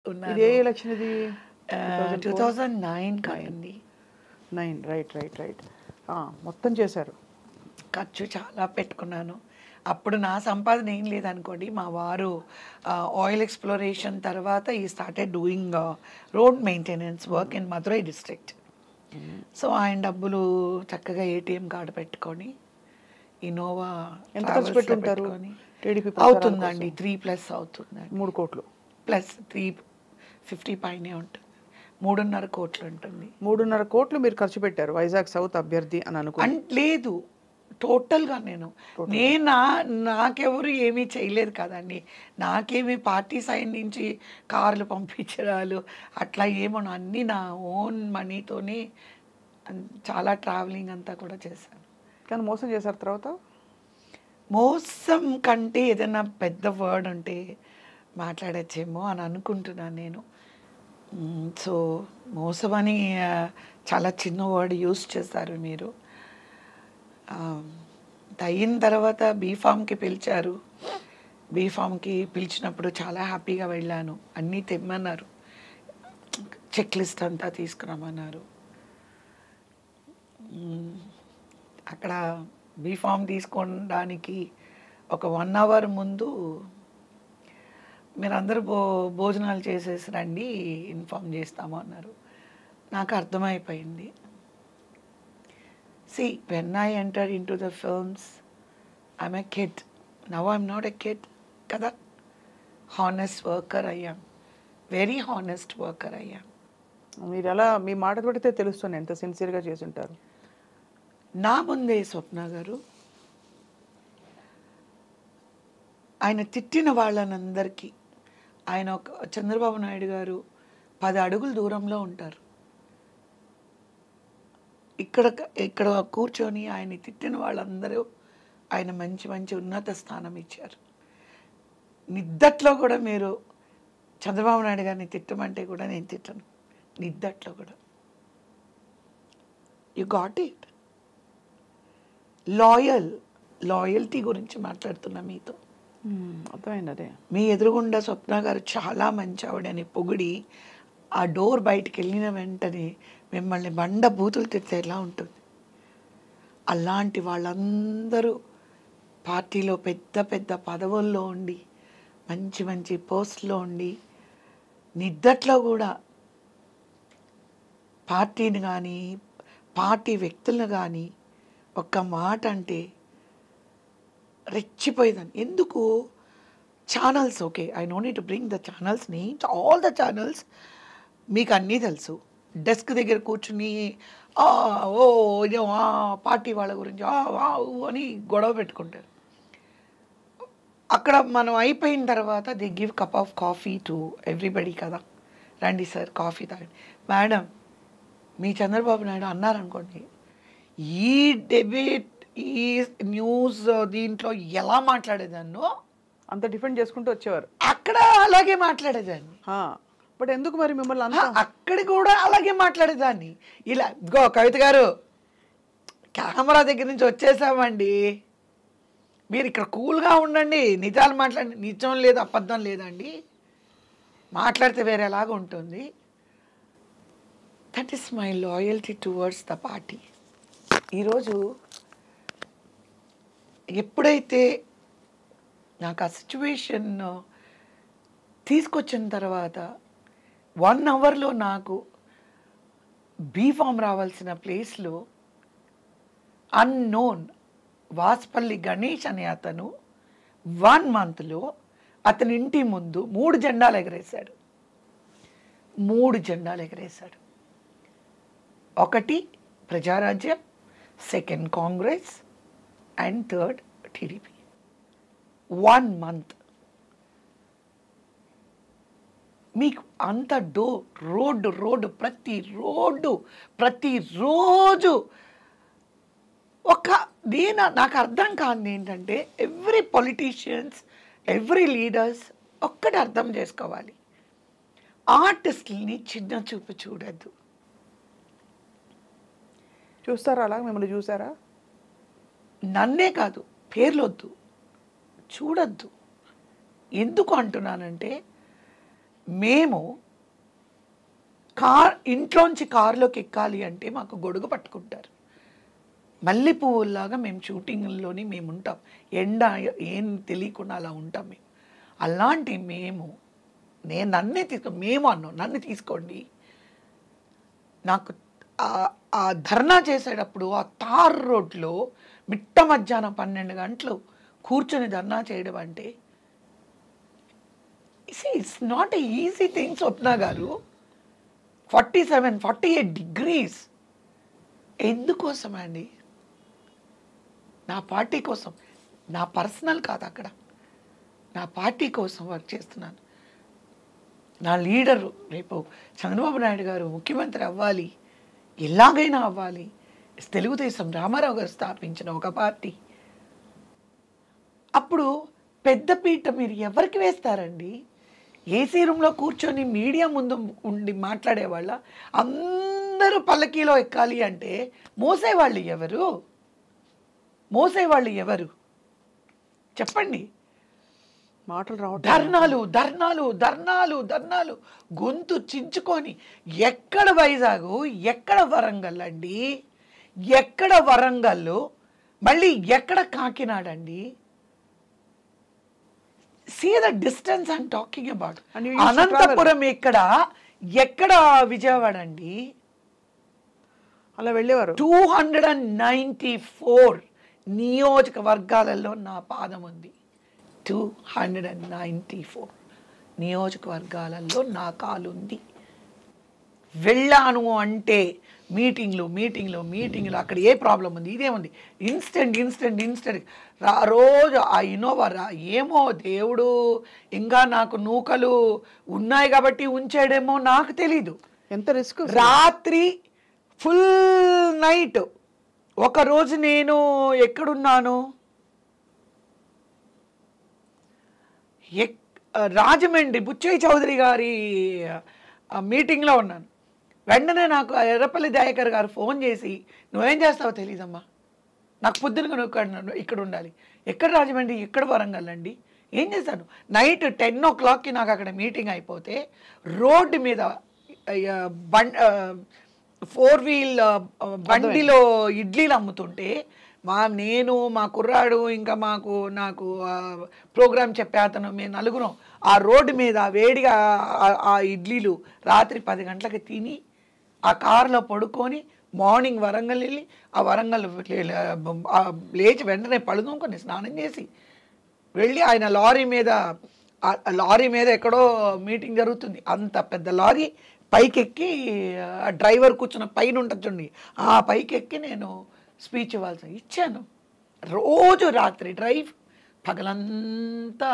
ఇది ఏ ఉన్నాను. ఎలక్షన్ ఇది? 2004? 2009 కదండీ. 9 రైట్. మొత్తం చేశారు. ఖర్చు చాలా పెట్టుకున్నాను. అప్పుడు నా సంపాదన ఏం లేదనుకోండి. మా వారు ఆయిల్ ఎక్స్‌ప్లోరేషన్ తర్వాత ఈ started doing road maintenance work in Madurai district. So, ఆయన డబ్బులు చక్కగా ఏటీఎం కార్డ్ పెట్టుకొని, ఇన్నోవా ఎంత ఖర్చు ట్రావెల్స్‌లో పెట్టుంటారు పెట్టుకొని టీడీపీ ప్రచారాల అవుతుందండి. కోసం? 3+ అవుతుందండి. 3 కోట్లు. ప్లస్ 350 పైనే ఉంటుంది. 3.5 కోట్లు ఉంటుంది. 3.5 కోట్లు మీరు ఖర్చు పెట్టారు వైజాగ్ సౌత్ అభ్యర్థి అని అనుకుని. లేదు. టోటల్‌గా నాకెవరు ఏమీ చేయలేదు కదండీ. నాకేమి పార్టీ సైడ్ నుంచి కార్లు పంపించడాలు అట్లా ఏమో అన్నీ నా ఓన్ మనీతోనే చాలా ట్రావెలింగ్ అంతా కూడా చేశాను. కానీ మోసం చేశారు తర్వాత? మోసం కంటే ఏదైనా పెద్ద వర్డ్ ఉంటే మాట్లాడచ్చేమో అని అనుకుంటున్నాను నేను. సో, మోసమని చాలా చిన్న వర్డ్ యూజ్ చేశారు మీరు. అయిన తర్వాత బీఫామ్‌కి పిలిచారు. బీఫామ్‌కి పిలిచినప్పుడు చాలా హ్యాపీగా వెళ్ళాను. అన్నీ తెమ్మన్నారు. చెక్ లిస్ట్ అంతా తీసుకురమ్మన్నారు. అక్కడ బీఫామ్ తీసుకోవడానికి ఒక 1 అవర్ ముందు మీరందరూ భోజనాలు చేసేసి రండి, ఇన్ఫార్మ్ చేస్తాము అన్నారు. నాకు అర్థమైపోయింది. See, when I entered into the films, I'm a kid. Now I'm not a kid. Kada. Honest worker I am. Very honest worker I am. మీరు ఎలా మీ మాట తోటితే తెలుస్తుంది ఎంత సిన్సియర్గా చేసి ఉంటారు. నా ముందే స్వప్న గారు ఆయన తిట్టిన వాళ్ళనందరికీ ఆయన చంద్రబాబు నాయుడు గారు 10 అడుగుల దూరంలో ఉంటారు. ఇక్కడ కూర్చొని ఆయన తిట్టిన వాళ్ళందరూ ఆయన మంచి మంచి ఉన్నత స్థానం ఇచ్చారు. నిద్దట్లో కూడా మీరు చంద్రబాబు నాయుడు గారిని తిట్టమంటే కూడా నేను తిట్టను. నిద్దట్లో కూడా. You got it. లాయల్టీ గురించి మాట్లాడుతున్నా మీతో. అర్థమైంది. అదే మీ ఎదురుగుండా స్వప్న గారు చాలా మంచి ఆవిడని పొగిడి ఆ డోర్ బయటికి వెళ్ళిన వెంటనే మిమ్మల్ని బండ బూతులు తిడితే ఎలా ఉంటుంది? అలాంటి వాళ్ళందరూ పార్టీలో పెద్ద పెద్ద పదవుల్లో ఉండి మంచి మంచి పోస్ట్లో ఉండి నిద్దట్లో కూడా పార్టీని కానీ పార్టీ వ్యక్తులను కానీ ఒక్క మాట అంటే రెచ్చిపోయేదాన్ని. ఎందుకు? Channels okay, I know need to bring the channels names, all the channels మీకు అన్నీ తెలుసు. డెస్క్ దగ్గర కూర్చుని పార్టీ వాళ్ళ గురించి అని గొడవ పెట్టుకుంటారు. అక్కడ మనం అయిపోయిన తర్వాత they give cup of coffee to everybody కదా. రండి సార్ కాఫీ తాగండి. మేడం మీ చంద్రబాబు నాయుడు అన్నారనుకోండి, ఈ డెబేట్ ఈ న్యూస్ దీంట్లో ఎలా మాట్లాడేదాన్నో అంత డిఫెండ్ చేసుకుంటూ వచ్చేవారు. అక్కడ అలాగే మాట్లాడేదాన్ని. బట్ ఎందుకు మరి మిమ్మల్ని అంత అక్కడ కూడా అలాగే మాట్లాడేదాన్ని. ఇలా ఇదిగో కవిత గారు కెమెరా దగ్గర నుంచి వచ్చేసామండి, మీరు ఇక్కడ కూల్గా ఉండండి, నిజాలు మాట్లాడండి. నిజం లేదు అబద్ధం లేదండి, మాట్లాడితే వేరేలాగా ఉంటుంది. That is my loyalty towards the party. ఈరోజు ఎప్పుడైతే నాకు ఆ సిచ్యువేషన్ తీసుకొచ్చిన తర్వాత 1 అవర్లో నాకు బీఫామ్ రావాల్సిన ప్లేస్లో అన్నోన్ వాస్పల్లి గణేష్ అనే అతను 1 మంత్లో అతని ఇంటి ముందు 3 జెండాలు ఎగరేశాడు. 3 జెండాలు ఎగరేశాడు. ఒకటి Prajarajyam, second Congress and third TDP. 1 month మీకు అంత రోడ్డు ప్రతిరోజు నాకు అర్థం కాదు ఏంటంటే ఎవ్రీ పొలిటీషియన్స్ ఎవ్రీ లీడర్స్ ఒక్కటి అర్థం చేసుకోవాలి, ఆర్టిస్టుల్ని చిన్న చూపు చూడద్దు. చూస్తారా? అలా మిమ్మల్ని చూసారా? నన్నే కాదు, పేర్లొద్దు, చూడద్దు. ఎందుకు అంటున్నానంటే మేము ఇంట్లోంచి కారులోకి ఎక్కాలి అంటే మాకు గొడుగు పట్టుకుంటారు. మల్లె పువ్వుల్లాగా మేము షూటింగ్లోని మేము ఉంటాం. ఎండ ఏం తెలియకుండా అలా ఉంటాం మేము. అలాంటి మేము నన్ను తీసుకోండి. నాకు ఆ ధర్నా చేసేటప్పుడు ఆ తార్ రోడ్లో మిట్ట మధ్యాహ్నం 12 గంటలు కూర్చొని ధర్నా చేయడం అంటే it's not a easy thing. Swapna గారు 47-48 degrees ఎందుకోసం అండి? నా పార్టీ కోసం, నా పర్సనల్ కాదు, అక్కడ నా పార్టీ కోసం వర్క్ చేస్తున్నాను. నా లీడరు రేపు చంద్రబాబు నాయుడు గారు ముఖ్యమంత్రి అవ్వాలి, ఎలాగైనా అవ్వాలి. తెలుగుదేశం రామారావు గారు స్థాపించిన ఒక పార్టీ. అప్పుడు పెద్దపీట మీరు ఎవరికి వేస్తారండి? ఏసీ రూమ్లో కూర్చొని మీడియా ముందు ఉండి మాట్లాడేవాళ్ళ? అందరూ పల్లకీలో ఎక్కాలి అంటే మోసేవాళ్ళు ఎవరు చెప్పండి? మాటలు రావట్లేదు. ధర్నాలు గొంతు చించుకొని ఎక్కడ వైజాగ్, ఎక్కడ వరంగల్ అండి, ఎక్కడ వరంగల్, మళ్ళీ ఎక్కడ కాకినాడ అండి? See the distance I'm talking about. Anantapuram ఎక్కడ విజయవాడ అండి? అలా వెళ్ళేవారు. 294 నియోజకవర్గాలలో నా పాదం ఉంది. 294 నియోజకవర్గాలలో నా కాలు ఉంది. వెళ్ళాను అంటే మీటింగ్లు అక్కడ ఏ ప్రాబ్లం ఉంది, ఇదేముంది, ఇన్స్టెంట్ రోజు ఆ ఇన్నోవా ఏమో దేవుడు ఇంకా నాకు నూకలు ఉన్నాయి కాబట్టి ఉంచాడేమో నాకు తెలీదు. ఎంత రిస్క్. రాత్రి ఫుల్ నైట్. ఒకరోజు నేను ఎక్కడున్నాను, రాజమండ్రి బుచ్చయ్య చౌదరి గారి మీటింగ్లో ఉన్నాను. వెంటనే నాకు ఎర్రపల్లి దయాకర్ గారు ఫోన్ చేసి, నువ్వేం చేస్తావో తెలీదమ్మా, నాకు పొద్దునగా నువ్వు ఇక్కడ ఉండాలి. ఎక్కడ రాజమండ్రి, ఎక్కడ వరంగల్ అండి? ఏం చేశాను? నైట్ 10 o'clockకి నాకు అక్కడ మీటింగ్ అయిపోతే రోడ్డు మీద 4-wheel బండిలో ఇడ్లీలు అమ్ముతుంటే నేను మా కుర్రాడు ఇంకా నాకు ప్రోగ్రామ్ చెప్పే అతను మేము నలుగురం ఆ రోడ్డు మీద వేడిగా ఆ ఇడ్లీలు రాత్రి 10 గంటలకి తిని ఆ కారులో పడుకొని మార్నింగ్ వరంగల్ వెళ్ళి ఆ వరంగల్ లేచి వెంటనే పడుకోని స్నానం చేసి వెళ్ళి ఆయన లారీ మీద ఎక్కడో మీటింగ్ జరుగుతుంది. అంత పెద్ద లారీ పైకెక్కి డ్రైవర్ కూర్చున్న పైన ఉంటుంది చూడండి, ఆ పైకెక్కి నేను స్పీచ్ ఇచ్చాను. రోజు రాత్రి డ్రైవ్, పగలంతా